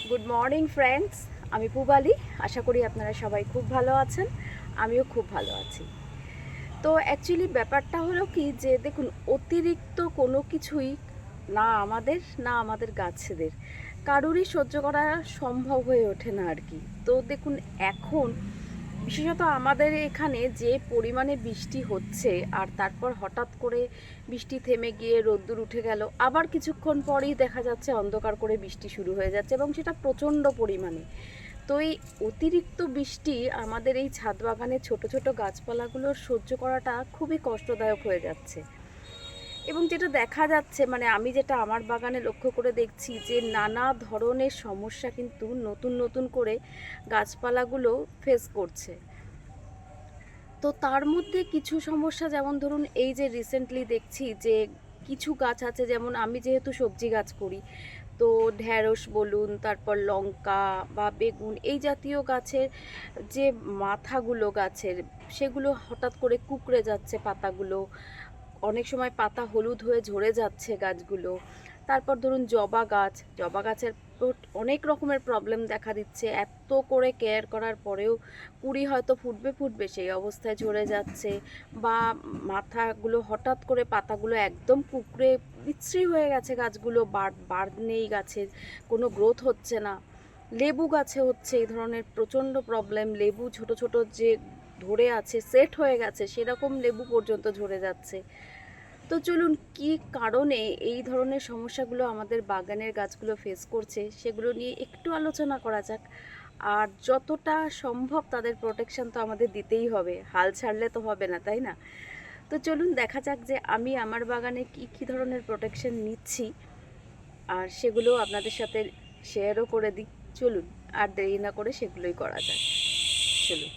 Good morning friends, আমি পূবালি। আশা করি আপনারা সবাই খুব ভালো আছেন, আমিও খুব ভালো আছি। তো অ্যাকচুয়ালি ব্যাপারটা হলো কি যে দেখুন, অতিরিক্ত কোনো কিছুই না আমাদের গাছেদের কারোরই সহ্য করা সম্ভব হয়ে ওঠে না আর কি। তো দেখুন, এখন বিশেষত আমাদের এখানে যে পরিমাণে বৃষ্টি হচ্ছে, আর তারপর হঠাৎ করে বৃষ্টি থেমে গিয়ে রোদ্দুর উঠে গেল, আবার কিছুক্ষণ পরেই দেখা যাচ্ছে অন্ধকার করে বৃষ্টি শুরু হয়ে যাচ্ছে, এবং সেটা প্রচণ্ড পরিমাণে। তো এই অতিরিক্ত বৃষ্টি আমাদের এই ছাদ বাগানের ছোট ছোট গাছপালাগুলোর সহ্য করাটা খুবই কষ্টদায়ক হয়ে যাচ্ছে। এবং যেটা দেখা যাচ্ছে, মানে আমি যেটা আমার বাগানে লক্ষ্য করে দেখছি, যে নানা ধরনের সমস্যা কিন্তু নতুন নতুন করে গাছপালাগুলো ফেস করছে। তো তার মধ্যে কিছু সমস্যা, যেমন ধরুন এই যে রিসেন্টলি দেখছি যে কিছু গাছ আছে, যেমন আমি যেহেতু সবজি গাছ করি, তো ঢ্যাঁড়স বলুন, তারপর লঙ্কা বা বেগুন, এই জাতীয় গাছের যে মাথাগুলো গাছের, সেগুলো হঠাৎ করে কুঁকড়ে যাচ্ছে পাতাগুলো। অনেক সময় পাতা হলুদ হয়ে ঝরে যাচ্ছে গাছগুলো। তারপর ধরুন জবা গাছের অনেক রকমের প্রবলেম দেখা দিচ্ছে। এত করে কেয়ার করার পরেও কুঁড়ি হয়তো ফুটবে সেই অবস্থায় ঝরে যাচ্ছে, বা মাথাগুলো হঠাৎ করে পাতাগুলো একদম কুঁকড়ে বিচ্ছিরি হয়ে গেছে, গাছগুলো বার নেই, গাছের কোনো গ্রোথ হচ্ছে না। লেবু গাছে হচ্ছে এই ধরনের প্রচণ্ড প্রবলেম। লেবু ছোট ছোট যে ধরে আছে, সেট হয়ে গেছে, সেরকম লেবু পর্যন্ত ঝরে যাচ্ছে। তো চলুন, কি কারণে এই ধরনের সমস্যাগুলো আমাদের বাগানের গাছগুলো ফেস করছে সেগুলো নিয়ে একটু আলোচনা করা যাক। আর যতটা সম্ভব তাদের প্রোটেকশন তো আমাদের দিতেই হবে, হাল ছাড়লে তো হবে না, তাই না? তো চলুন দেখা যাক যে আমি আমার বাগানে কি কি ধরনের প্রোটেকশন নিচ্ছি, আর সেগুলো আপনাদের সাথে শেয়ারও করে দিই। চলুন, আর দেরি না করে সেগুলোই করা যাক। চলুন,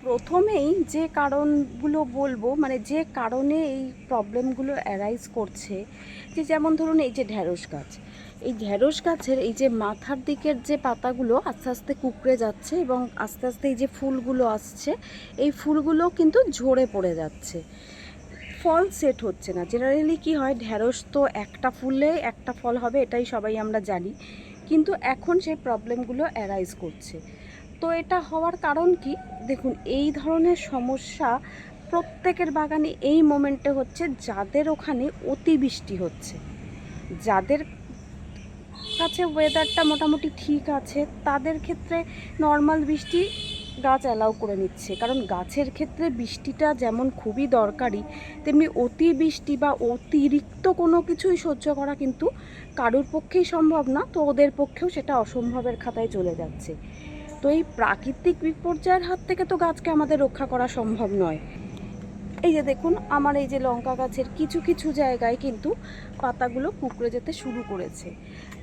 প্রথমেই যে কারণগুলো বলবো, মানে যে কারণে এই প্রবলেমগুলো অ্যারাইজ করছে, যে যেমন ধরুন এই যে ঢ্যাঁড়স গাছ, এই ঢ্যাঁড়স গাছের এই যে মাথার দিকের যে পাতাগুলো আস্তে আস্তে কুঁকড়ে যাচ্ছে, এবং আস্তে আস্তে এই যে ফুলগুলো আসছে, এই ফুলগুলো কিন্তু ঝরে পড়ে যাচ্ছে, ফল সেট হচ্ছে না। জেনারেলি কি হয়, ঢ্যাঁড়স তো একটা ফুলে একটা ফল হবে, এটাই সবাই আমরা জানি, কিন্তু এখন সেই প্রবলেমগুলো অ্যারাইজ করছে। তো এটা হওয়ার কারণ কি, দেখুন এই ধরনের সমস্যা প্রত্যেকের বাগানে এই মোমেন্টে হচ্ছে, যাদের ওখানে অতিবৃষ্টি হচ্ছে, যাদের কাছে ওয়েদারটা মোটামুটি ঠিক আছে, তাদের ক্ষেত্রে নর্মাল বৃষ্টি গাছ অ্যালাউ করে নিচ্ছে। কারণ গাছের ক্ষেত্রে বৃষ্টিটা যেমন খুবই দরকারি, তেমনি অতিবৃষ্টি বা অতিরিক্ত কোনো কিছুই সহ্য করা কিন্তু কারোর পক্ষেই সম্ভব না, তো ওদের পক্ষেও সেটা অসম্ভবের খাতায় চলে যাচ্ছে। তো এই প্রাকৃতিক বিপর্যয়ের হাত থেকে তো গাছকে আমাদের রক্ষা করা সম্ভব নয়। এই যে দেখুন, আমার এই যে লঙ্কা গাছের কিছু কিছু জায়গায় কিন্তু পাতাগুলো কুঁকড়ে যেতে শুরু করেছে।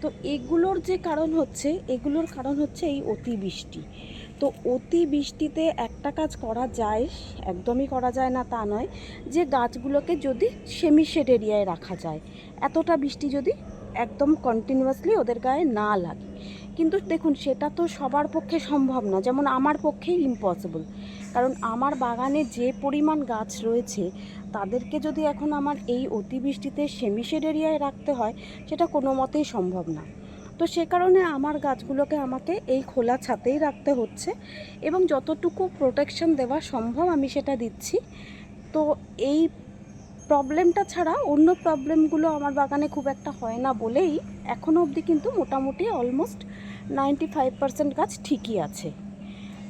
তো এগুলোর কারণ হচ্ছে এই অতিবৃষ্টি। তো অতিবৃষ্টিতে একটা কাজ করা যায়, একদমই করা যায় না তা নয়, যে গাছগুলোকে যদি সেমি শেড এরিয়ায় রাখা যায়, এতটা বৃষ্টি যদি একদম কন্টিনিউয়াসলি ওদের গায়ে না লাগে। কিন্তু দেখুন, সেটা তো সবার পক্ষে সম্ভব না, যেমন আমার পক্ষেই ইম্পসিবল। কারণ আমার বাগানে যে পরিমাণ গাছ রয়েছে, তাদেরকে যদি এখন আমার এই অতিবৃষ্টিতে সেমি শেড এরিয়ায় রাখতে হয়, সেটা কোনো মতেই সম্ভব না। তো সে কারণে আমার গাছগুলোকে আমাকে এই খোলা ছাতেই রাখতে হচ্ছে, এবং যতটুকু প্রোটেকশন দেওয়া সম্ভব আমি সেটা দিচ্ছি। তো এই প্রবলেমটা ছাড়া অন্য প্রবলেমগুলো আমার বাগানে খুব একটা হয় না বলেই এখনও অবধি কিন্তু মোটামুটি অলমোস্ট 95% গাছ ঠিকই আছে।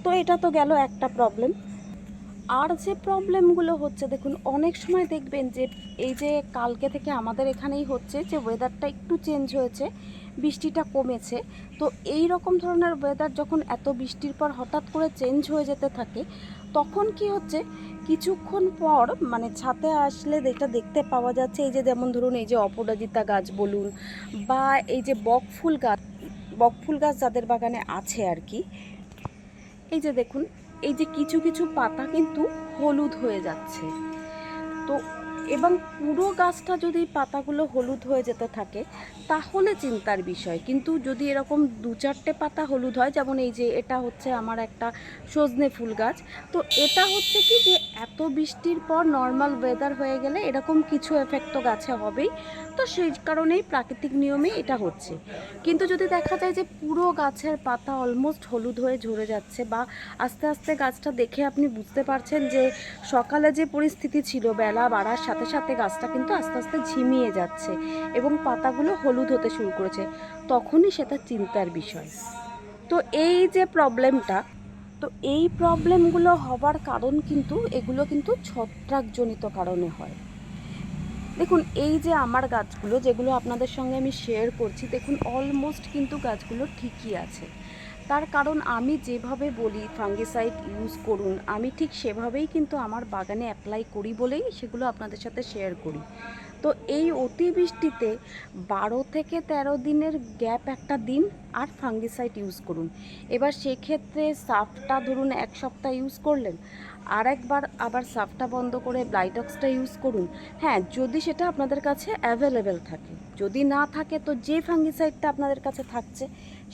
তো এটা তো গেল একটা প্রবলেম। আর যে প্রবলেমগুলো হচ্ছে, দেখুন অনেক সময় দেখবেন যে এই যে কালকে থেকে আমাদের এখানেই হচ্ছে যে ওয়েদারটা একটু চেঞ্জ হয়েছে, বৃষ্টিটা কমেছে। তো এই রকম ধরনের ওয়েদার যখন এত বৃষ্টির পর হঠাৎ করে চেঞ্জ হয়ে যেতে থাকে, তখন কি হচ্ছে, কিছুক্ষণ পর মানে ছাদে আসলে যেটা দেখতে পাওয়া যাচ্ছে, এই যে যেমন ধরুন এই যে অপরাজিতা গাছ বলুন, বা এই যে বকফুল গাছ যাদের বাগানে আছে আর কি, এই যে দেখুন, এই যে কিছু কিছু পাতা কিন্তু হলুদ হয়ে যাচ্ছে। তো এবং পুরো গাছটা যদি পাতাগুলো হলুদ হয়ে যেতে থাকে, তাহলে চিন্তার বিষয়। কিন্তু যদি এরকম দু চারটে পাতা হলুদ হয়, যেমন এই যে এটা হচ্ছে আমার একটা সজনে ফুল গাছ, তো এটা হচ্ছে কি, যে এত বৃষ্টির পর নর্মাল ওয়েদার হয়ে গেলে এরকম কিছু এফেক্ট তো গাছে হবেই। তো সেই কারণেই প্রাকৃতিক নিয়মে এটা হচ্ছে। কিন্তু যদি দেখা যায় যে পুরো গাছের পাতা অলমোস্ট হলুদ হয়ে ঝরে যাচ্ছে, বা আস্তে আস্তে গাছটা দেখে আপনি বুঝতে পারছেন যে সকালে যে পরিস্থিতি ছিল, বেলা বাড়ার সাথে সাথে গাছটা কিন্তু আস্তে আস্তে ঝিমিয়ে যাচ্ছে এবং পাতাগুলো হলুদ হতে শুরু করেছে, তখনই সেটা চিন্তার বিষয়। তো এই যে প্রবলেমটা, তো এই প্রবলেমগুলো হবার কারণ কিন্তু এগুলো কিন্তু ছত্রাকজনিত কারণে হয়। দেখুন, এই যে আমার গাছগুলো যেগুলো আপনাদের সঙ্গে আমি শেয়ার করছি, দেখুন অলমোস্ট কিন্তু গাছগুলো ঠিকই আছে। তার কারণ আমি যেভাবে বলি ফাঙ্গিসাইড ইউজ করুন, আমি ঠিক সেভাবেই কিন্তু আমার বাগানে অ্যাপ্লাই করি বলেই সেগুলো আপনাদের সাথে শেয়ার করি। তো এই অতিবৃষ্টিতে 12 থেকে 13 দিনের গ্যাপ একটা দিন আর ফাঙ্গিসাইড ইউজ করুন। এবার সেক্ষেত্রে সাফটা ধরুন 1 সপ্তাহ ইউজ করলেন, আর একবার আবার সাফটা বন্ধ করে ব্লাইটক্সটা ইউজ করুন। হ্যাঁ, যদি সেটা আপনাদের কাছে অ্যাভেলেবেল থাকে, যদি না থাকে তো যে ফাঙ্গিসাইডটা আপনাদের কাছে থাকছে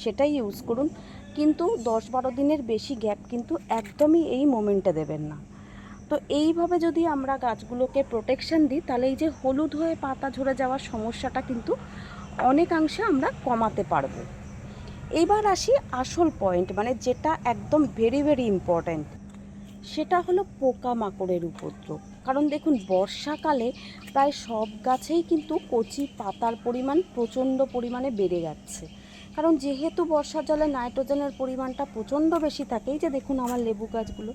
সেটাই ইউজ করুন। কিন্তু 10-12 দিনের বেশি গ্যাপ কিন্তু একদমই এই মোমেন্টে দেবেন না। তো এইভাবে যদি আমরা গাছগুলোকে প্রোটেকশন দিই, তাহলে এই যে হলুদ হয়ে পাতা ঝরে যাওয়ার সমস্যাটা কিন্তু অনেকাংশে আমরা কমাতে পারবো। এইবার আসি আসল পয়েন্ট, মানে যেটা একদম ভেরি ভেরি ইম্পর্ট্যান্ট, সেটা হলো পোকামাকড়ের উপদ্রব। কারণ দেখুন, বর্ষাকালে প্রায় সব গাছেই কিন্তু কচি পাতার পরিমাণ প্রচণ্ড পরিমাণে বেড়ে যাচ্ছে। কারণ যেহেতু বর্ষার জলে নাইট্রোজেনের পরিমাণটা প্রচণ্ড বেশি থাকে, এই যে দেখুন আমার লেবু গাছগুলো,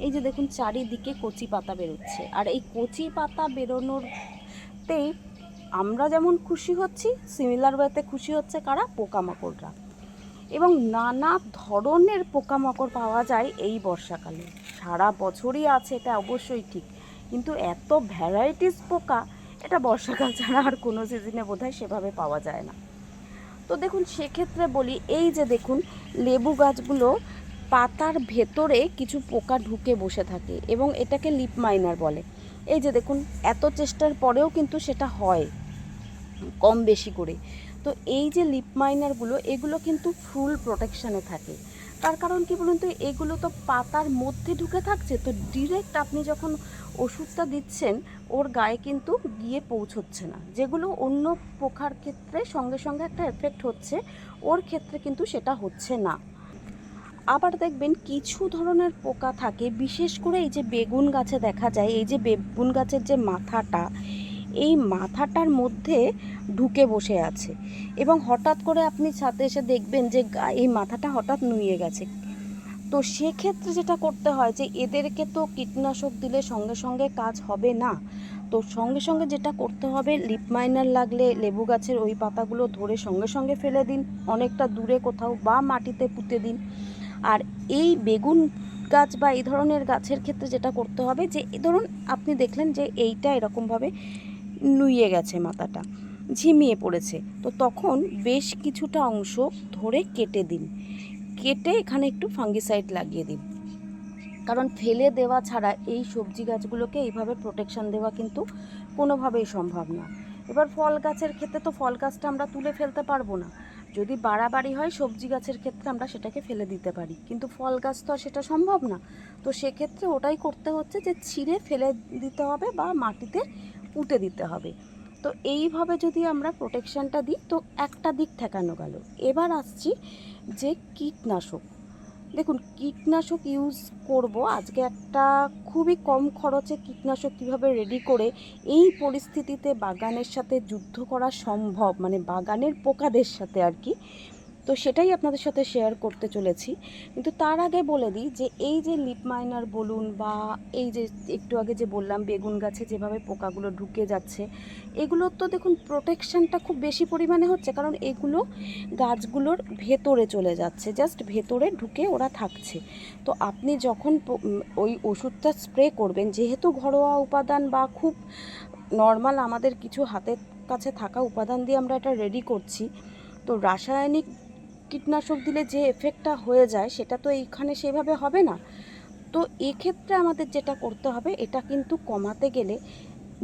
এই যে দেখুন চারিদিকে কচি পাতা বেরোচ্ছে, আর এই কচি পাতা বেরোনোরতে আমরা যেমন খুশি হচ্ছি, সিমিলার ওয়েতে খুশি হচ্ছে কারা? পোকামাকড়রা। এবং নানা ধরনের পোকামাকড় পাওয়া যায় এই বর্ষাকালে। সারা বছরই আছে এটা অবশ্যই ঠিক, কিন্তু এত ভ্যারাইটিস পোকা এটা বর্ষাকাল ছাড়া আর কোনো সিজনে বোধহয় সেভাবে পাওয়া যায় না। তো দেখুন, সেক্ষেত্রে বলি, এই যে দেখুন লেবু গাছগুলো পাতার ভেতরে কিছু পোকা ঢুকে বসে থাকে এবং এটাকে লিপ মাইনার বলে। এই যে দেখুন, এত চেষ্টার পরেও কিন্তু সেটা হয় কম বেশি করে। তো এই যে লিপ মাইনারগুলো, এগুলো কিন্তু ফুল প্রোটেকশানে থাকে। তার কারণ কি বলুন তো, এগুলো তো পাতার মধ্যে ঢুকে থাকছে, তো ডিরেক্ট আপনি যখন ওষুধটা দিচ্ছেন ওর গায়ে কিন্তু গিয়ে পৌঁছচ্ছে না। যেগুলো অন্য পোকার ক্ষেত্রে সঙ্গে সঙ্গে একটা এফেক্ট হচ্ছে, ওর ক্ষেত্রে কিন্তু সেটা হচ্ছে না। আবার দেখবেন কিছু ধরনের পোকা থাকে, বিশেষ করে এই যে বেগুন গাছে দেখা যায়, এই যে বেগুন গাছের যে মাথাটা, এই মাথাটার মধ্যে ঢুকে বসে আছে এবং হঠাৎ করে আপনি ছাদে এসে দেখবেন যে এই মাথাটা হঠাৎ নুয়ে গেছে। তো সেক্ষেত্রে যেটা করতে হয় যে এদেরকে তো কীটনাশক দিলে সঙ্গে সঙ্গে কাজ হবে না, তো সঙ্গে সঙ্গে যেটা করতে হবে, লিপ মাইনার লাগলে লেবু গাছের ওই পাতাগুলো ধরে সঙ্গে সঙ্গে ফেলে দিন অনেকটা দূরে কোথাও, বা মাটিতে পুঁতে দিন। আর এই বেগুন গাছ বা এই ধরনের গাছের ক্ষেত্রে যেটা করতে হবে, যে ধরুন আপনি দেখলেন যে এইটা এরকমভাবে নুয়ে গেছে, মাথাটা ঝিমিয়ে পড়েছে, তো তখন বেশ কিছুটা অংশ ধরে কেটে দিন, কেটে এখানে একটু ফাঙ্গিসাইড লাগিয়ে দিন। কারণ ফেলে দেওয়া ছাড়া এই সবজি গাছগুলোকে এইভাবে প্রোটেকশন দেওয়া কিন্তু কোনোভাবেই সম্ভব না। এবার ফল গাছের ক্ষেত্রে তো ফল গাছটা আমরা তুলে ফেলতে পারবো না, যদি বাড়াবাড়ি হয় সবজি গাছের ক্ষেত্রে আমরা সেটাকে ফেলে দিতে পারি, কিন্তু ফল গাছ তো আর সেটা সম্ভব না। তো সেক্ষেত্রে ওটাই করতে হচ্ছে যে ছিঁড়ে ফেলে দিতে হবে বা মাটিতে পুঁতে দিতে হবে। তো এইভাবে যদি আমরা প্রোটেকশানটা দিই তো একটা দিক ঠেকানো গেল। এবার আসছি যে কীটনাশক। দেখুন, কীটনাশক ইউজ করব আজকে একটা খুবই কম খরচে কীটনাশক কীভাবে রেডি করে এই পরিস্থিতিতে বাগানের সাথে যুদ্ধ করা সম্ভব, মানে বাগানের পোকাদের সাথে আর কি, তো সেটাই আপনাদের সাথে শেয়ার করতে চলেছি। কিন্তু তার আগে বলে দিই যে এই যে লিপ মাইনার বলুন, বা এই যে একটু আগে যে বললাম বেগুন গাছে যেভাবে পোকাগুলো ঢুকে যাচ্ছে, এগুলোর তো দেখুন প্রোটেকশানটা খুব বেশি পরিমাণে হচ্ছে, কারণ এগুলো গাছগুলোর ভেতরে চলে যাচ্ছে, জাস্ট ভেতরে ঢুকে ওরা থাকছে। তো আপনি যখন ওই ওষুধটা স্প্রে করবেন, যেহেতু ঘরোয়া উপাদান বা খুব নর্মাল আমাদের কিছু হাতের কাছে থাকা উপাদান দিয়ে আমরা এটা রেডি করছি, তো রাসায়নিক কীটনাশক দিলে যে এফেক্টটা হয়ে যায় সেটা তো এইখানে সেভাবে হবে না। তো এক্ষেত্রে আমাদের যেটা করতে হবে, এটা কিন্তু কমাতে গেলে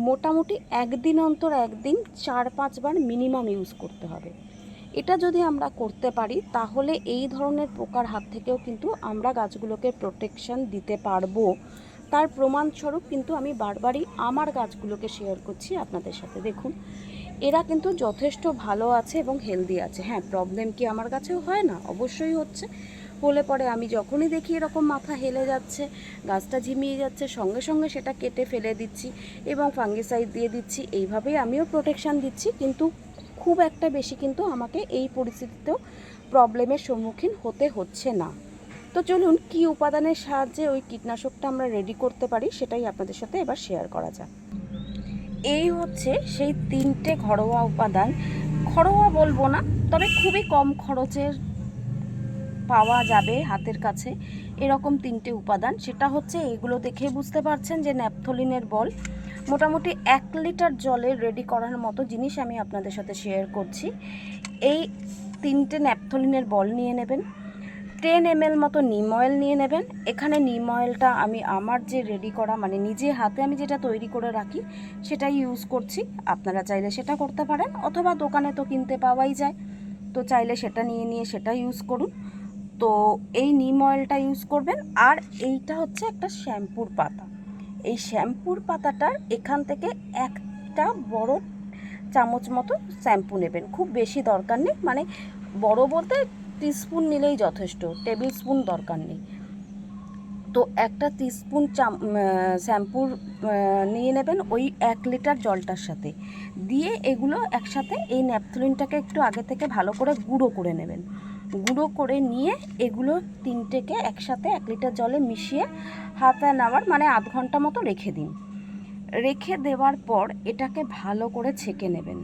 মোটামুটি একদিন অন্তর একদিন 4-5 বার মিনিমাম ইউজ করতে হবে। এটা যদি আমরা করতে পারি তাহলে এই ধরনের পোকার হাত থেকেও কিন্তু আমরা গাছগুলোকে প্রোটেকশন দিতে পারবো। তার প্রমাণস্বরূপ কিন্তু আমি বারবারই আমার গাছগুলোকে শেয়ার করছি আপনাদের সাথে। দেখুন, এরা কিন্তু যথেষ্ট ভালো আছে এবং হেলদি আছে। হ্যাঁ, প্রবলেম কি আমার কাছেও হয় না? অবশ্যই হচ্ছে। হলে পরে আমি যখনই দেখি এরকম মাথা হেলে যাচ্ছে, গাছটা ঝিমিয়ে যাচ্ছে, সঙ্গে সঙ্গে সেটা কেটে ফেলে দিচ্ছি এবং ফাঙ্গিসাইড দিয়ে দিচ্ছি। এইভাবেই আমিও প্রোটেকশান দিচ্ছি, কিন্তু খুব একটা বেশি কিন্তু আমাকে এই পরিস্থিতিতেও প্রবলেমের সম্মুখীন হতে হচ্ছে না। তো চলুন কী উপাদানের সাহায্যে ওই কীটনাশকটা আমরা রেডি করতে পারি সেটাই আপনাদের সাথে এবার শেয়ার করা যাক। এই হচ্ছে সেই 3টে ঘরোয়া উপাদান। ঘরোয়া বলবো না, তবে খুবই কম খরচের পাওয়া যাবে হাতের কাছে এরকম 3টে উপাদান। সেটা হচ্ছে, এইগুলো দেখে বুঝতে পারছেন যে ন্যাপথলিনের বল। মোটামুটি 1 লিটার জলে রেডি করার মতো জিনিস আমি আপনাদের সাথে শেয়ার করছি। এই 3টে ন্যাপথলিনের বল নিয়ে নেবেন। 10 ml মতো নিম অয়েল নিয়ে নেবেন। এখানে নিম অয়েলটা আমি আমার যে রেডি করা, মানে নিজে হাতে আমি যেটা তৈরি করে রাখি সেটাই ইউজ করছি। আপনারা চাইলে সেটা করতে পারেন, অথবা দোকানে তো কিনতে পাওয়াই যায়, তো চাইলে সেটা নিয়ে সেটা ইউজ করুন। তো এই নিম অয়েলটা ইউজ করবেন। আর এইটা হচ্ছে একটা শ্যাম্পুর পাতা। এই শ্যাম্পুর পাতাটার এখান থেকে একটা বড় চামচ মতো শ্যাম্পু নেবেন। খুব বেশি দরকার নেই, মানে বড় বলতে টিস্পুন নিলেই যথেষ্ট, টেবিল স্পুন দরকার নেই। তো একটা টিস্পুন শ্যাম্পুর নিয়ে নেবেন ওই 1 লিটার জলটার সাথে দিয়ে। এগুলো একসাথে এই ন্যাপথলিনটাকে একটু আগে থেকে ভালো করে গুঁড়ো করে নেবেন। গুঁড়ো করে নিয়ে এগুলো 3টেকে একসাথে 1 লিটার জলে মিশিয়ে হাফ অ্যান আওয়ার, মানে আধ ঘন্টা মতো রেখে দিন। রেখে দেওয়ার পর এটাকে ভালো করে ছেঁকে নেবেন।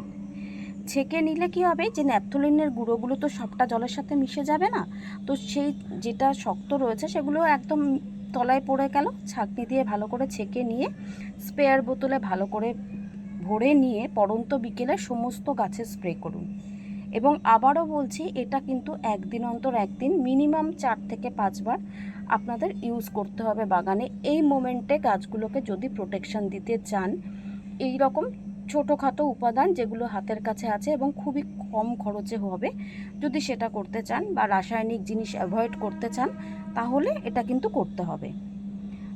ছেঁকে নিলে কি হবে, যে ন্যাপথলিনের গুঁড়োগুলো তো সবটা জলের সাথে মিশে যাবে না, তো সেই যেটা শক্ত রয়েছে সেগুলো একদম তলায় পড়ে গেল। ছাঁকনি দিয়ে ভালো করে ছেঁকে নিয়ে স্প্রেয়ার বোতলে ভালো করে ভরে নিয়ে পড়ন্ত বিকেলে সমস্ত গাছে স্প্রে করুন। এবং আবারও বলছি, এটা কিন্তু একদিন অন্তর একদিন মিনিমাম 4 থেকে 5 বার আপনাদের ইউজ করতে হবে বাগানে। এই মোমেন্টে গাছগুলোকে যদি প্রোটেকশন দিতে চান, এই রকম ছোটোখাটো উপাদান যেগুলো হাতের কাছে আছে এবং খুবই কম খরচে হবে, যদি সেটা করতে চান বা রাসায়নিক জিনিস অ্যাভয়েড করতে চান, তাহলে এটা কিন্তু করতে হবে।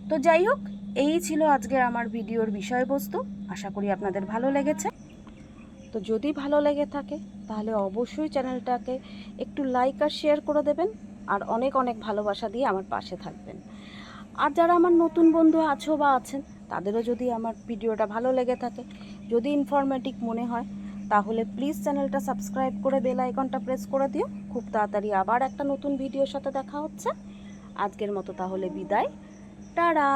তো যাই হোক, এই ছিল আজকের আমার ভিডিওর বিষয়বস্তু। আশা করি আপনাদের ভালো লেগেছে। তো যদি ভালো লেগে থাকে তাহলে অবশ্যই চ্যানেলটাকে একটু লাইক আর শেয়ার করে দেবেন, আর অনেক অনেক ভালোবাসা দিয়ে আমার পাশে থাকবেন। আর যারা আমার নতুন বন্ধু আছো বা আছেন, তাদেরও যদি আমার ভিডিওটা ভালো লেগে থাকে, যদি ইনফরমেটিভ মনে হয়, তাহলে প্লিজ চ্যানেলটা সাবস্ক্রাইব করে বেল আইকনটা প্রেস করে দিও। খুব তাড়াতাড়ি আবার একটা নতুন ভিডিওর সাথে দেখা হচ্ছে। আজকের মতো তাহলে বিদায়। টাটা।